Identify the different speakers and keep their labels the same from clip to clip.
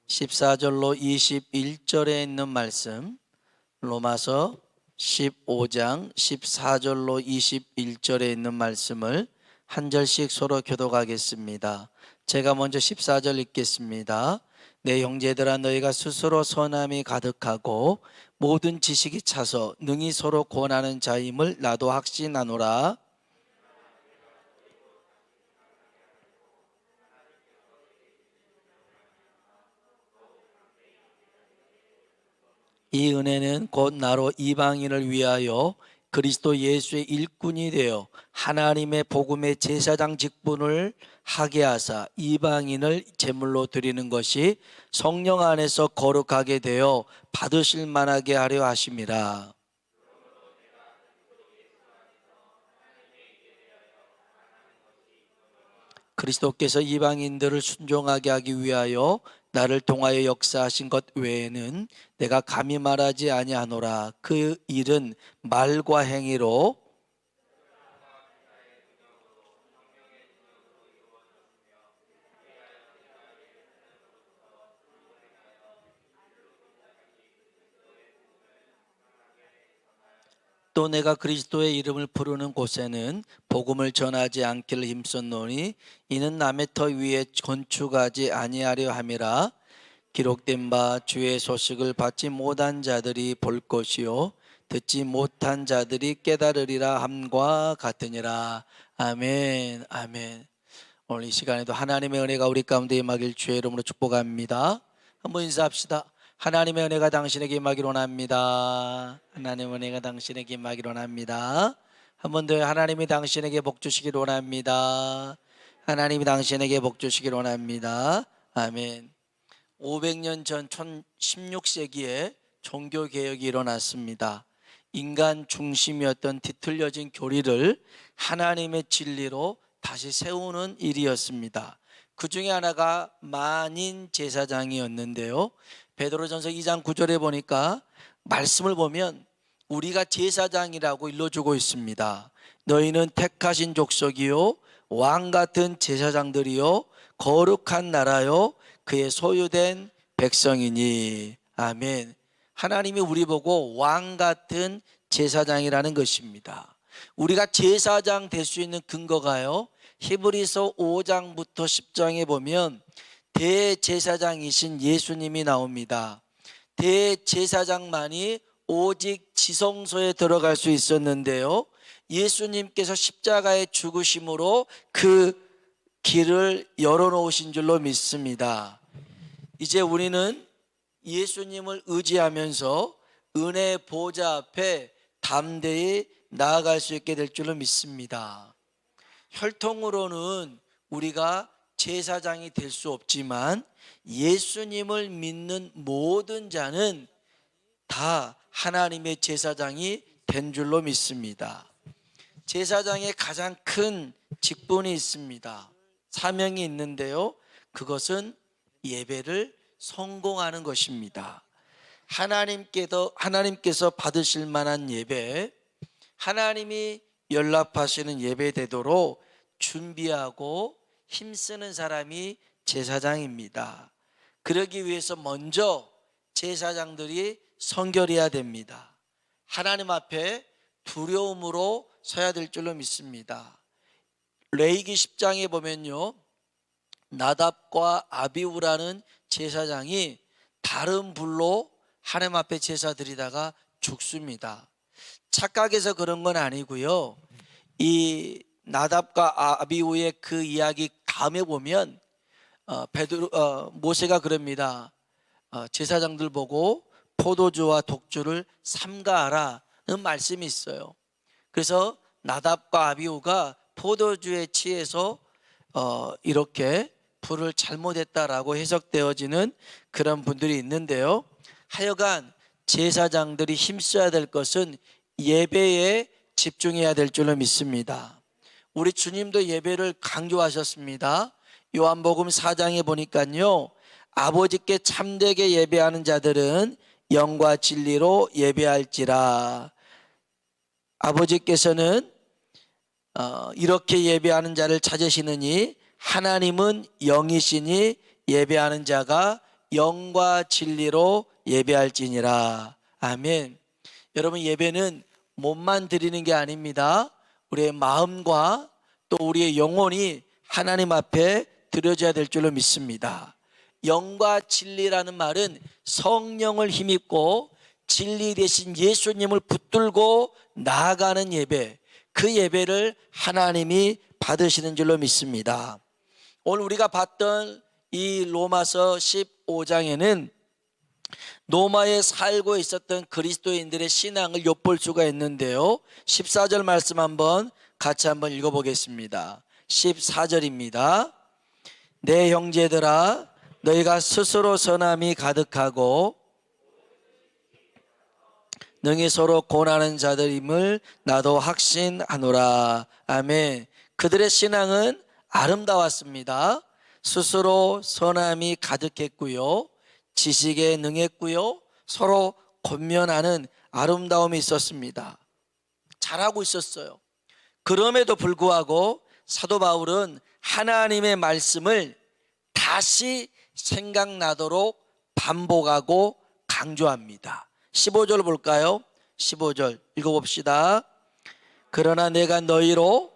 Speaker 1: 14절로 21절에 있는 말씀, 로마서 15장 14절로 21절에 있는 말씀을 한 절씩 서로 교독하겠습니다. 제가 먼저 14절 읽겠습니다. 내 형제들아, 너희가 스스로 선함이 가득하고 모든 지식이 차서 능히 서로 권하는 자임을 나도 확신하노라. 이 은혜는 곧 나로 이방인을 위하여 그리스도 예수의 일꾼이 되어 하나님의 복음의 제사장 직분을 하게 하사 이방인을 제물로 드리는 것이 성령 안에서 거룩하게 되어 받으실 만하게 하려 하심이라. 그리스도께서 이방인들을 순종하게 하기 위하여 나를 통하여 역사하신 것 외에는 내가 감히 말하지 아니하노라. 그 일은 말과 행위로 또 내가 그리스도의 이름을 부르는 곳에는 복음을 전하지 않기를 힘썼노니 이는 남의 터 위에 건축하지 아니하려 함이라. 기록된 바 주의 소식을 받지 못한 자들이 볼 것이요 듣지 못한 자들이 깨달으리라 함과 같으니라. 아멘. 아멘. 오늘 이 시간에도 하나님의 은혜가 우리 가운데 임하길 주의 이름으로 축복합니다. 한번 인사합시다. 하나님의 은혜가 당신에게 임하길 원합니다. 하나님의 은혜가 당신에게 임하길 원합니다. 한 번 더, 하나님이 당신에게 복 주시길 원합니다. 하나님이 당신에게 복 주시길 원합니다. 아멘. 500년 전 16세기에 종교개혁이 일어났습니다. 인간 중심이었던 뒤틀려진 교리를 하나님의 진리로 다시 세우는 일이었습니다. 그 중에 하나가 만인 제사장이었는데요. 베드로전서 2장 9절에 보니까 말씀을 보면 우리가 제사장이라고 일러주고 있습니다. 너희는 택하신 족속이요 왕 같은 제사장들이요 거룩한 나라요 그의 소유된 백성이니. 아멘. 하나님이 우리 보고 왕 같은 제사장이라는 것입니다. 우리가 제사장 될 수 있는 근거가요, 히브리서 5장부터 10장에 보면 대제사장이신 예수님이 나옵니다. 대제사장만이 오직 지성소에 들어갈 수 있었는데요, 예수님께서 십자가의 죽으심으로 그 길을 열어놓으신 줄로 믿습니다. 이제 우리는 예수님을 의지하면서 은혜의 보좌 앞에 담대히 나아갈 수 있게 될 줄로 믿습니다. 혈통으로는 우리가 제사장이 될 수 없지만 예수님을 믿는 모든 자는 다 하나님의 제사장이 된 줄로 믿습니다. 제사장의 가장 큰 직분이 있습니다. 사명이 있는데요, 그것은 예배를 성공하는 것입니다. 하나님께서 받으실 만한 예배, 하나님이 연락하시는 예배 되도록 준비하고 힘쓰는 사람이 제사장입니다. 그러기 위해서 먼저 제사장들이 성결해야 됩니다. 하나님 앞에 두려움으로 서야 될 줄로 믿습니다. 레위기 10장에 보면요, 나답과 아비후라는 제사장이 다른 불로 하나님 앞에 제사 드리다가 죽습니다. 착각해서 그런 건 아니고요, 이 나답과 아비후의 그 이야기 다음에 보면 모세가 그럽니다. 제사장들 보고 포도주와 독주를 삼가하라는 말씀이 있어요. 그래서 나답과 아비후가 포도주에 취해서 이렇게 불을 잘못했다라고 해석되어지는 그런 분들이 있는데요, 하여간 제사장들이 힘써야 될 것은 예배에 집중해야 될 줄로 믿습니다. 우리 주님도 예배를 강조하셨습니다. 요한복음 4장에 보니까요, 아버지께 참되게 예배하는 자들은 영과 진리로 예배할지라. 아버지께서는 이렇게 예배하는 자를 찾으시느니 하나님은 영이시니 예배하는 자가 영과 진리로 예배할지니라. 아멘. 여러분, 예배는 몸만 드리는 게 아닙니다. 우리의 마음과 또 우리의 영혼이 하나님 앞에 드려져야 될 줄로 믿습니다. 영과 진리라는 말은 성령을 힘입고 진리 대신 예수님을 붙들고 나아가는 예배, 그 예배를 하나님이 받으시는 줄로 믿습니다. 오늘 우리가 봤던 이 로마서 15장에는 로마에 살고 있었던 그리스도인들의 신앙을 엿볼 수가 있는데요, 14절 말씀 같이 한번 읽어보겠습니다. 14절입니다. 내 형제들아, 너희가 스스로 선함이 가득하고 능히 서로 고난하는 자들임을 나도 확신하노라. 아멘. 그들의 신앙은 아름다웠습니다. 스스로 선함이 가득했고요, 지식에 능했고요, 서로 권면하는 아름다움이 있었습니다. 잘하고 있었어요. 그럼에도 불구하고 사도 바울은 하나님의 말씀을 다시 생각나도록 반복하고 강조합니다. 15절 볼까요? 15절 읽어봅시다. 그러나 내가 너희로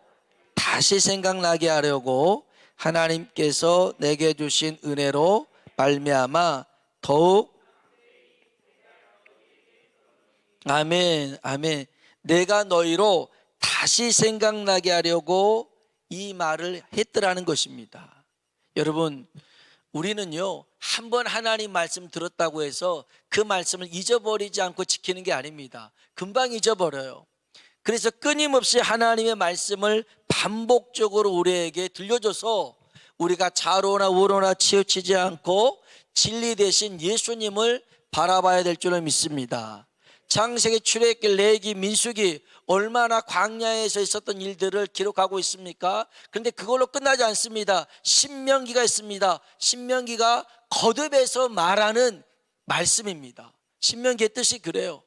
Speaker 1: 다시 생각나게 하려고 하나님께서 내게 주신 은혜로 말미암아 더욱 아멘, 아멘. 내가 너희로 다시 생각나게 하려고 이 말을 했더라는 것입니다. 여러분, 우리는요, 한번 하나님 말씀 들었다고 해서 그 말씀을 잊어버리지 않고 지키는 게 아닙니다. 금방 잊어버려요. 그래서 끊임없이 하나님의 말씀을 반복적으로 우리에게 들려줘서 우리가 좌로나 우로나 치우치지 않고 진리 대신 예수님을 바라봐야 될 줄을 믿습니다. 창세기, 출애굽기, 레위기, 민수기 얼마나 광야에서 있었던 일들을 기록하고 있습니까? 그런데 그걸로 끝나지 않습니다. 신명기가 있습니다. 신명기가 거듭해서 말하는 말씀입니다. 신명기의 뜻이 그래요.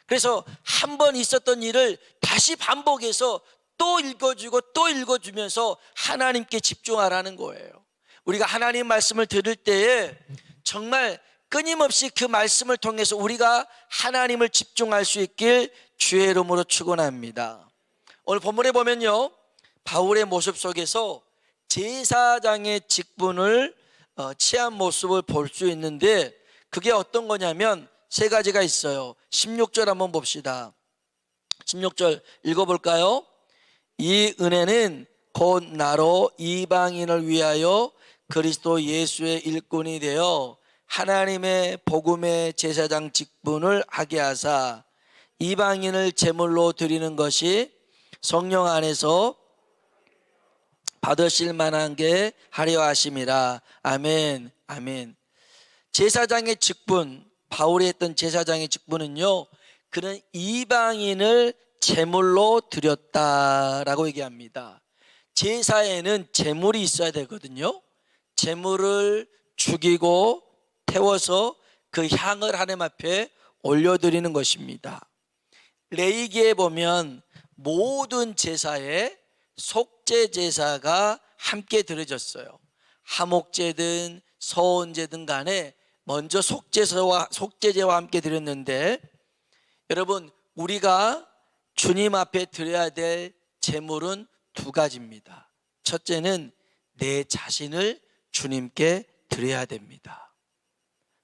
Speaker 1: 그래서 한 번 있었던 일을 다시 반복해서 또 읽어주고 또 읽어주면서 하나님께 집중하라는 거예요. 우리가 하나님 말씀을 들을 때에 정말 끊임없이 그 말씀을 통해서 우리가 하나님을 집중할 수 있길 주의 이름으로 축원합니다. 오늘 본문에 보면요, 바울의 모습 속에서 제사장의 직분을 취한 모습을 볼 수 있는데, 그게 어떤 거냐면 세 가지가 있어요. 16절 한번 봅시다. 16절 읽어볼까요? 이 은혜는 곧 나로 이방인을 위하여 그리스도 예수의 일꾼이 되어 하나님의 복음의 제사장 직분을 하게 하사 이방인을 제물로 드리는 것이 성령 안에서 받으실 만한 게 하려 하심이라. 아멘, 아멘. 제사장의 직분, 바울이 했던 제사장의 직분은요, 그는 이방인을 제물로 드렸다라고 얘기합니다. 제사에는 제물이 있어야 되거든요. 제물을 죽이고 태워서 그 향을 하나님 앞에 올려드리는 것입니다. 레위기에 보면 모든 제사에 속죄 제사가 함께 드려졌어요. 하목제든 서원제든 간에 먼저 속죄제와 함께 드렸는데, 여러분, 우리가 주님 앞에 드려야 될 제물은 두 가지입니다. 첫째는 내 자신을 주님께 드려야 됩니다.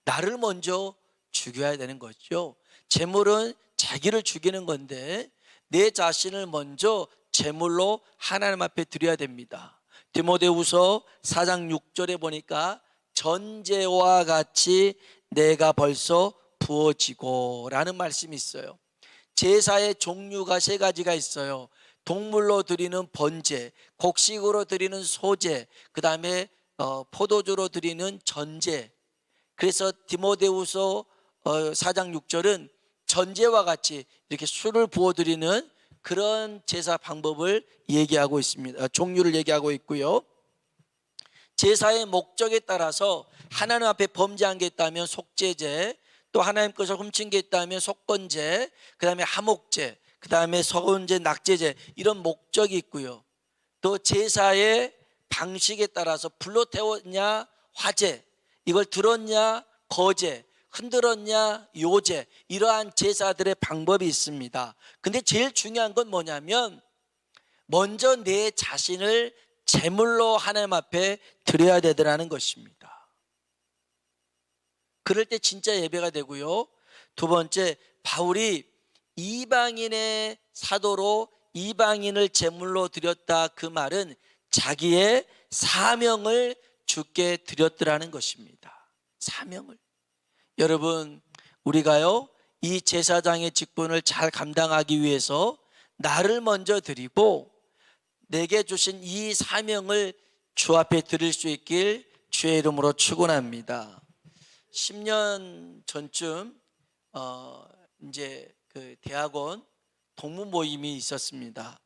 Speaker 1: 나를 먼저 죽여야 되는 거죠. 제물은 자기를 죽이는 건데 내 자신을 먼저 제물로 하나님 앞에 드려야 됩니다. 디모데후서 4장 6절에 보니까 전제와 같이 내가 벌써 부어지고 라는 말씀이 있어요. 제사의 종류가 세 가지가 있어요. 동물로 드리는 번제, 곡식으로 드리는 소제, 그 다음에 포도주로 드리는 전제. 그래서 디모데후서 4장 6절은 전제와 같이 이렇게 술을 부어드리는 그런 제사 방법을 얘기하고 있습니다. 종류를 얘기하고 있고요. 제사의 목적에 따라서 하나님 앞에 범죄한 게 있다면 속죄제, 또 하나님 것을 훔친 게 있다면 속건제, 그 다음에 하목제, 그 다음에 서은제, 낙제제, 이런 목적이 있고요. 또 제사의 방식에 따라서 불로 태웠냐 화제, 이걸 들었냐 거제, 흔들었냐 요제, 이러한 제사들의 방법이 있습니다. 근데 제일 중요한 건 뭐냐면 먼저 내 자신을 제물로 하나님 앞에 드려야 되더라는 것입니다. 그럴 때 진짜 예배가 되고요. 두 번째, 바울이 이방인의 사도로 이방인을 제물로 드렸다, 그 말은 자기의 사명을 주께 드렸더라는 것입니다. 사명을. 여러분, 우리가요 이 제사장의 직분을 잘 감당하기 위해서 나를 먼저 드리고 내게 주신 이 사명을 주 앞에 드릴 수 있길 주의 이름으로 축원합니다. 10년 전쯤 이제 그 대학원 동문 모임이 있었습니다.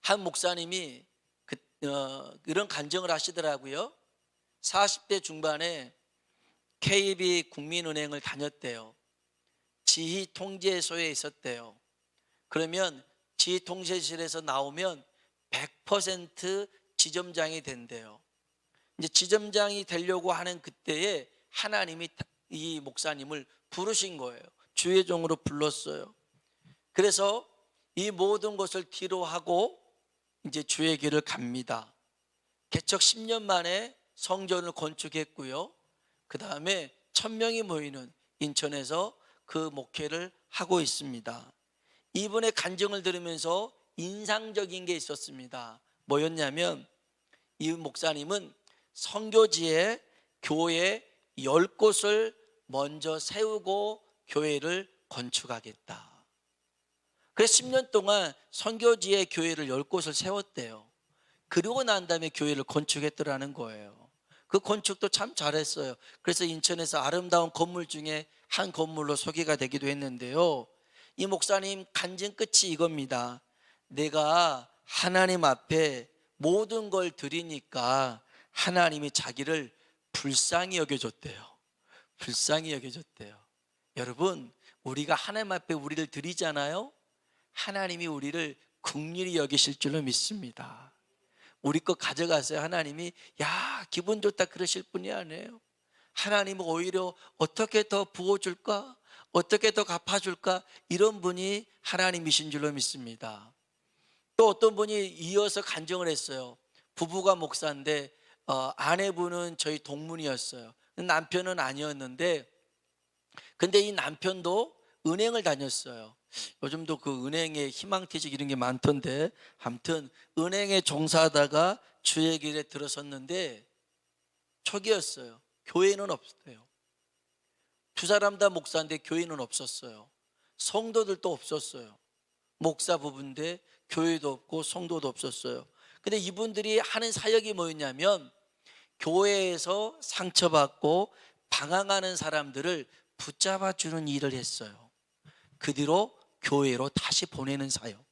Speaker 1: 한 목사님이 이런 간증을 하시더라고요. 40대 중반에 KB 국민은행을 다녔대요. 지휘통제소에 있었대요. 그러면 지휘통제실에서 나오면 100% 지점장이 된대요. 이제 지점장이 되려고 하는 그때에 하나님이 이 목사님을 부르신 거예요. 주의 종으로 불렀어요. 그래서 이 모든 것을 뒤로 하고 이제 주의 길을 갑니다. 개척 10년 만에 성전을 건축했고요. 그 다음에 1000명이 모이는 인천에서 그 목회를 하고 있습니다. 이분의 간증을 들으면서 인상적인 게 있었습니다. 뭐였냐면 이 목사님은 선교지에 교회 10곳을 먼저 세우고 교회를 건축하겠다. 그래서 10년 동안 선교지에 교회를 10곳을 세웠대요. 그러고 난 다음에 교회를 건축했더라는 거예요. 그 건축도 참 잘했어요. 그래서 인천에서 아름다운 건물 중에 한 건물로 소개가 되기도 했는데요. 이 목사님 간증 끝이 이겁니다. 내가 하나님 앞에 모든 걸 드리니까 하나님이 자기를 불쌍히 여겨줬대요. 불쌍히 여겨줬대요. 여러분, 우리가 하나님 앞에 우리를 드리잖아요. 하나님이 우리를 긍휼히 여기실 줄로 믿습니다. 우리 거 가져가세요. 하나님이 야 기분 좋다 그러실 분이 아니에요. 하나님은 오히려 어떻게 더 부어줄까, 어떻게 더 갚아줄까, 이런 분이 하나님이신 줄로 믿습니다. 또 어떤 분이 이어서 간증을 했어요. 부부가 목사인데 아내분은 저희 동문이었어요. 남편은 아니었는데, 근데 이 남편도 은행을 다녔어요. 요즘도 그 은행에 희망퇴직 이런 게 많던데, 아무튼 은행에 종사하다가 주의 길에 들어섰는데 초기였어요. 교회는 없었대요. 두 사람 다 목사인데 교회는 없었어요. 성도들도 없었어요. 목사 부부인데 교회도 없고 성도도 없었어요. 근데 이분들이 하는 사역이 뭐였냐면 교회에서 상처받고 방황하는 사람들을 붙잡아 주는 일을 했어요. 그 뒤로 교회로 다시 보내는 사역.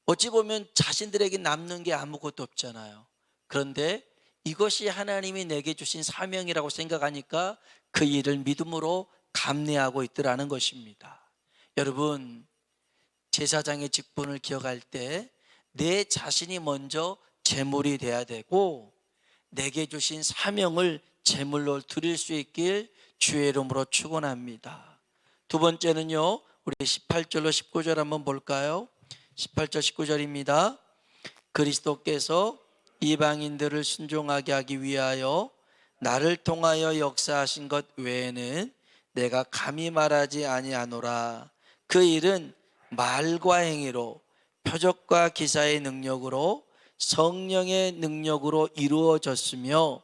Speaker 1: 어찌 보면 자신들에게 남는 게 아무것도 없잖아요. 그런데 이것이 하나님이 내게 주신 사명이라고 생각하니까 그 일을 믿음으로 감내하고 있더라는 것입니다. 여러분, 제사장의 직분을 기억할 때 내 자신이 먼저 제물이 돼야 되고 내게 주신 사명을 제물로 드릴 수 있길 주의 이름으로 축원합니다. 두 번째는요, 우리 18절로 19절 한번 볼까요? 18절 19절입니다. 그리스도께서 이방인들을 순종하게 하기 위하여 나를 통하여 역사하신 것 외에는 내가 감히 말하지 아니하노라. 그 일은 말과 행위로 표적과 기사의 능력으로 성령의 능력으로 이루어졌으며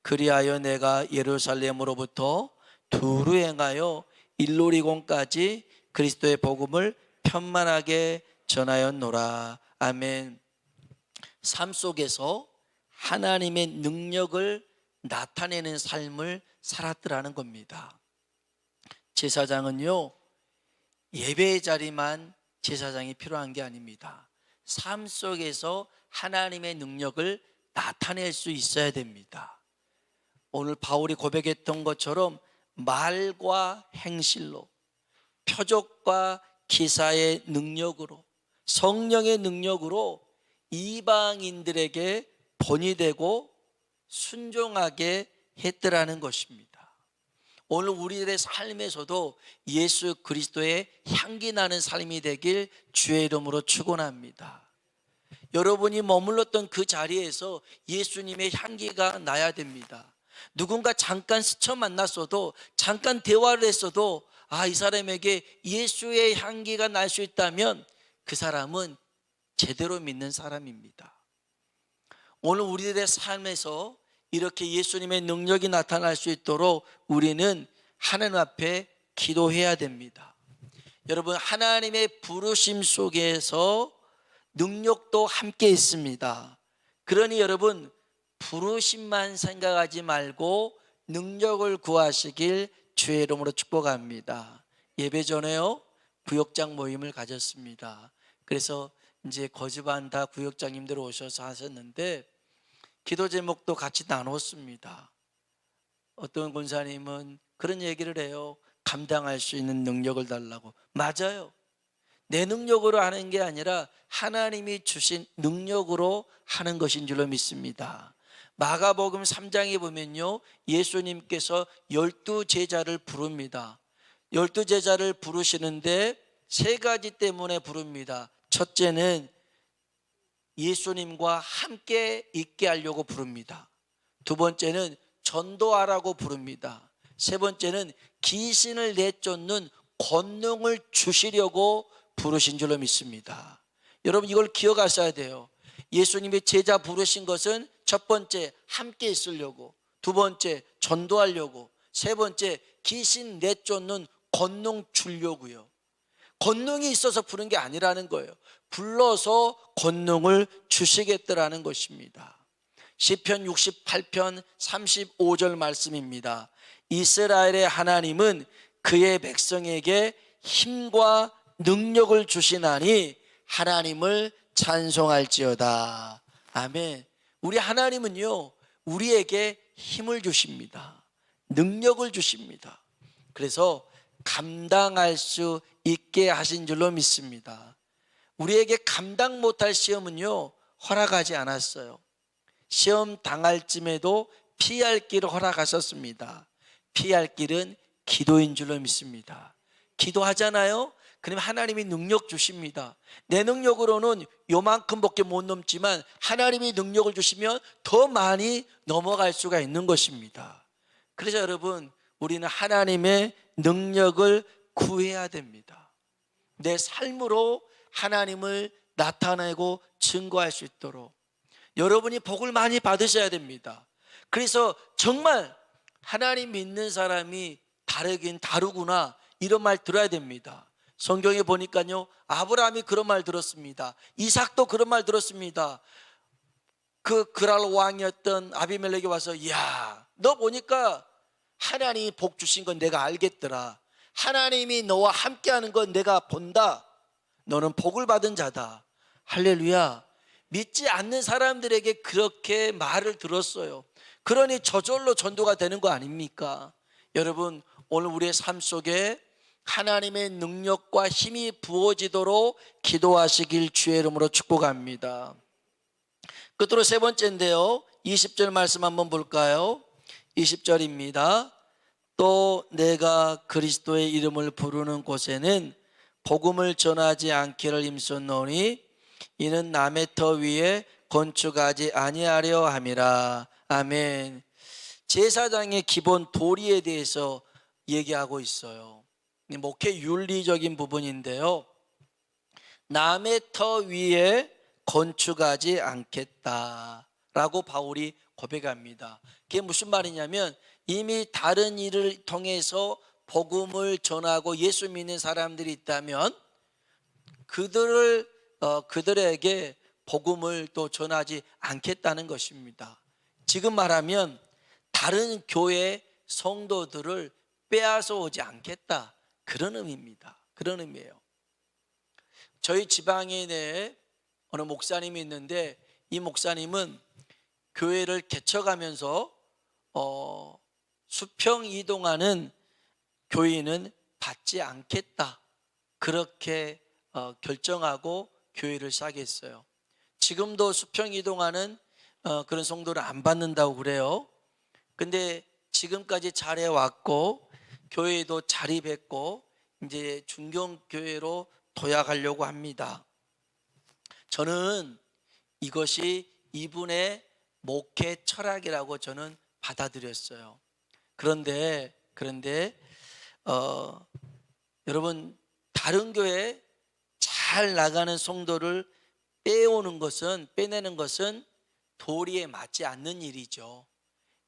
Speaker 1: 그리하여 내가 예루살렘으로부터 두루 행하여 일루리곤까지 그리스도의 복음을 편만하게 전하였노라. 아멘. 삶 속에서 하나님의 능력을 나타내는 삶을 살았더라는 겁니다. 제사장은요, 예배의 자리만 제사장이 필요한 게 아닙니다. 삶 속에서 하나님의 능력을 나타낼 수 있어야 됩니다. 오늘 바울이 고백했던 것처럼 말과 행실로, 표적과 기사의 능력으로, 성령의 능력으로 이방인들에게 본이 되고 순종하게 했더라는 것입니다. 오늘 우리들의 삶에서도 예수 그리스도의 향기 나는 삶이 되길 주의 이름으로 축원합니다. 여러분이 머물렀던 그 자리에서 예수님의 향기가 나야 됩니다. 누군가 잠깐 스쳐 만났어도, 잠깐 대화를 했어도 이 사람에게 예수의 향기가 날 수 있다면 그 사람은 제대로 믿는 사람입니다. 오늘 우리들의 삶에서 이렇게 예수님의 능력이 나타날 수 있도록 우리는 하나님 앞에 기도해야 됩니다. 여러분, 하나님의 부르심 속에서 능력도 함께 있습니다. 그러니 여러분, 부르심만 생각하지 말고 능력을 구하시길 주의 이름으로 축복합니다. 예배 전에요, 구역장 모임을 가졌습니다. 그래서 이제 거지반 다 구역장님들 오셔서 하셨는데 기도 제목도 같이 나눴습니다. 어떤 권사님은 그런 얘기를 해요. 감당할 수 있는 능력을 달라고. 맞아요. 내 능력으로 하는 게 아니라 하나님이 주신 능력으로 하는 것인 줄로 믿습니다. 마가복음 3장에 보면요, 예수님께서 12제자를 부릅니다. 12제자를 부르시는데 세 가지 때문에 부릅니다. 첫째는 예수님과 함께 있게 하려고 부릅니다. 두 번째는 전도하라고 부릅니다. 세 번째는 귀신을 내쫓는 권능을 주시려고 부르신 줄로 믿습니다. 여러분, 이걸 기억하셔야 돼요. 예수님의 제자 부르신 것은 첫 번째 함께 있으려고, 두 번째 전도하려고, 세 번째 귀신 내쫓는 권능 주려고요. 권능이 있어서 부른 게 아니라는 거예요. 불러서 권능을 주시겠더라는 것입니다. 시편 68편 35절 말씀입니다. 이스라엘의 하나님은 그의 백성에게 힘과 능력을 주시나니 하나님을 찬송할지어다. 아멘. 우리 하나님은요, 우리에게 힘을 주십니다. 능력을 주십니다. 그래서 감당할 수 있게 하신 줄로 믿습니다. 우리에게 감당 못할 시험은요, 허락하지 않았어요. 시험 당할 쯤에도 피할 길을 허락하셨습니다. 피할 길은 기도인 줄로 믿습니다. 기도하잖아요. 그럼 하나님이 능력 주십니다. 내 능력으로는 요만큼밖에 못 넘지만 하나님이 능력을 주시면 더 많이 넘어갈 수가 있는 것입니다. 그래서 여러분, 우리는 하나님의 능력을 구해야 됩니다. 내 삶으로 하나님을 나타내고 증거할 수 있도록 여러분이 복을 많이 받으셔야 됩니다. 그래서 정말 하나님 믿는 사람이 다르긴 다르구나, 이런 말 들어야 됩니다. 성경에 보니까요, 아브라함이 그런 말 들었습니다. 이삭도 그런 말 들었습니다. 그 그랄 왕이었던 아비멜렉이 와서, 야, 너 보니까 하나님이 복 주신 건 내가 알겠더라. 하나님이 너와 함께하는 건 내가 본다. 너는 복을 받은 자다. 할렐루야. 믿지 않는 사람들에게 그렇게 말을 들었어요. 그러니 저절로 전도가 되는 거 아닙니까? 여러분, 오늘 우리의 삶 속에 하나님의 능력과 힘이 부어지도록 기도하시길 주의 이름으로 축복합니다. 끝으로 세 번째인데요, 20절 말씀 한번 볼까요? 20절입니다. 또 내가 그리스도의 이름을 부르는 곳에는 복음을 전하지 않기를 힘썼노니 이는 남의 터 위에 건축하지 아니하려 함이라. 아멘. 제사장의 기본 도리에 대해서 얘기하고 있어요. 목회 윤리적인 부분인데요, 남의 터 위에 건축하지 않겠다라고 바울이 고백합니다. 그게 무슨 말이냐면, 이미 다른 일을 통해서 복음을 전하고 예수 믿는 사람들이 있다면 그들에게 복음을 또 전하지 않겠다는 것입니다. 지금 말하면 다른 교회 성도들을 빼앗아 오지 않겠다, 그런 의미입니다. 그런 의미예요. 저희 지방에 내에 어느 목사님이 있는데, 이 목사님은 교회를 개척하면서 수평 이동하는 교인은 받지 않겠다, 그렇게 결정하고 교회를 시작했어요. 지금도 수평 이동하는 그런 성도를 안 받는다고 그래요. 근데 지금까지 잘해 왔고 교회도 자립했고 이제 중경교회로 도약하려고 합니다. 저는 이것이 이분의 목회 철학이라고 저는 받아들였어요. 그런데 여러분, 다른 교회 잘 나가는 성도를 빼내는 것은 도리에 맞지 않는 일이죠.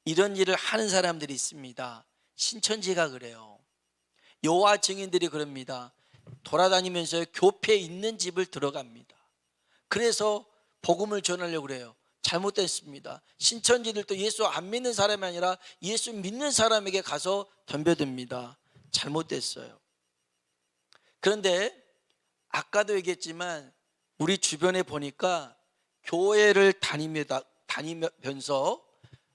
Speaker 1: 이런 일을 하는 사람들이 있습니다. 신천지가 그래요. 여호와 증인들이 그럽니다. 돌아다니면서 교회에 있는 집을 들어갑니다. 그래서 복음을 전하려고 그래요. 잘못됐습니다. 신천지들도 예수 안 믿는 사람이 아니라 예수 믿는 사람에게 가서 덤벼듭니다. 잘못됐어요. 그런데 아까도 얘기했지만 우리 주변에 보니까 교회를 다니면서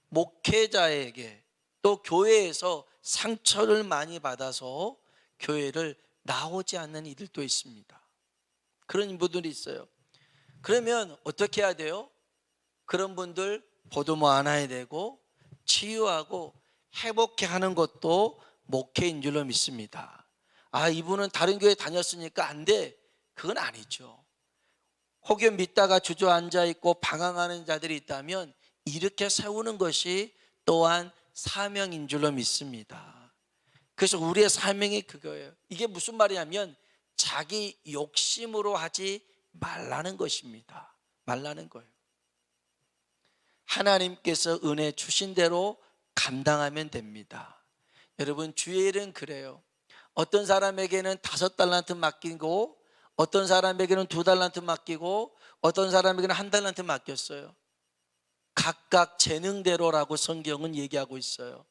Speaker 1: 목회자에게 또 교회에서 상처를 많이 받아서 교회를 나오지 않는 이들도 있습니다. 그런 분들이 있어요. 그러면 어떻게 해야 돼요? 그런 분들 보도모 안아야 되고 치유하고 회복해 하는 것도 목회인 줄로 믿습니다. 아, 이분은 다른 교회 다녔으니까 안 돼. 그건 아니죠. 혹여 믿다가 주저앉아 있고 방황하는 자들이 있다면 이렇게 세우는 것이 또한 사명인 줄로 믿습니다. 그래서 우리의 사명이 그거예요. 이게 무슨 말이냐면 자기 욕심으로 하지 말라는 것입니다. 말라는 거예요. 하나님께서 은혜 주신 대로 감당하면 됩니다. 여러분, 주의 일은 그래요. 어떤 사람에게는 5달란트 맡기고 어떤 사람에게는 2달란트 맡기고 어떤 사람에게는 1달란트 맡겼어요. 각각 재능대로라고 성경은 얘기하고 있어요.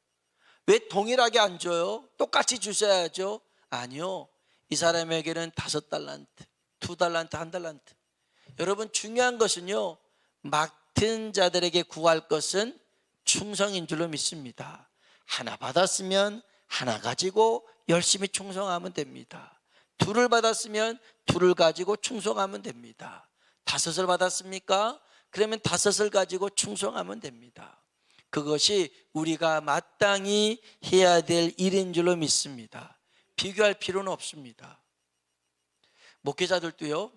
Speaker 1: 왜 동일하게 안 줘요? 똑같이 주셔야죠. 아니요, 이 사람에게는 5달란트, 2달란트, 1달란트. 여러분, 중요한 것은요, 맡은 자들에게 구할 것은 충성인 줄로 믿습니다. 하나 받았으면 하나 가지고 열심히 충성하면 됩니다. 2를 받았으면 2를 가지고 충성하면 됩니다. 5을 받았습니까? 그러면 5을 가지고 충성하면 됩니다. 그것이 우리가 마땅히 해야 될 일인 줄로 믿습니다. 비교할 필요는 없습니다. 목회자들도요,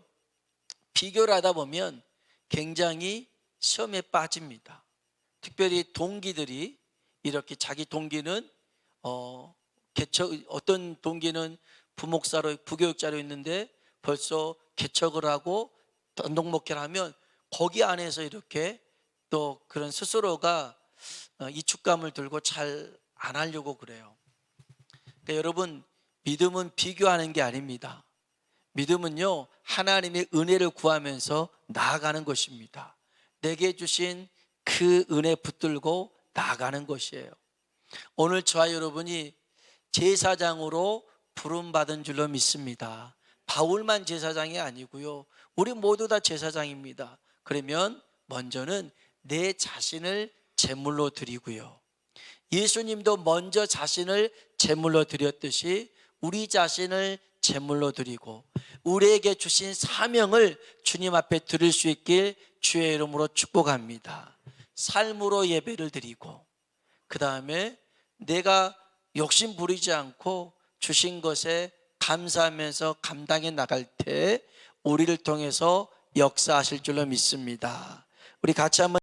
Speaker 1: 비교를 하다 보면 굉장히 시험에 빠집니다. 특별히 동기들이 이렇게 자기 동기는 어떤 동기는 부목사로 부교육자로 있는데 벌써 개척을 하고 단독 목회를 하면 거기 안에서 이렇게 또 그런 스스로가 이축감을 들고 잘 안 하려고 그래요. 그러니까 여러분, 믿음은 비교하는 게 아닙니다. 믿음은요, 하나님의 은혜를 구하면서 나아가는 것입니다. 내게 주신 그 은혜 붙들고 나아가는 것이에요. 오늘 저와 여러분이 제사장으로 부름받은 줄로 믿습니다. 바울만 제사장이 아니고요, 우리 모두 다 제사장입니다. 그러면 먼저는 내 자신을 제물로 드리고요, 예수님도 먼저 자신을 제물로 드렸듯이 우리 자신을 제물로 드리고 우리에게 주신 사명을 주님 앞에 드릴 수 있길 주의 이름으로 축복합니다. 삶으로 예배를 드리고 그 다음에 내가 욕심 부리지 않고 주신 것에 감사하면서 감당해 나갈 때 우리를 통해서 역사하실 줄로 믿습니다. 우리 같이 한번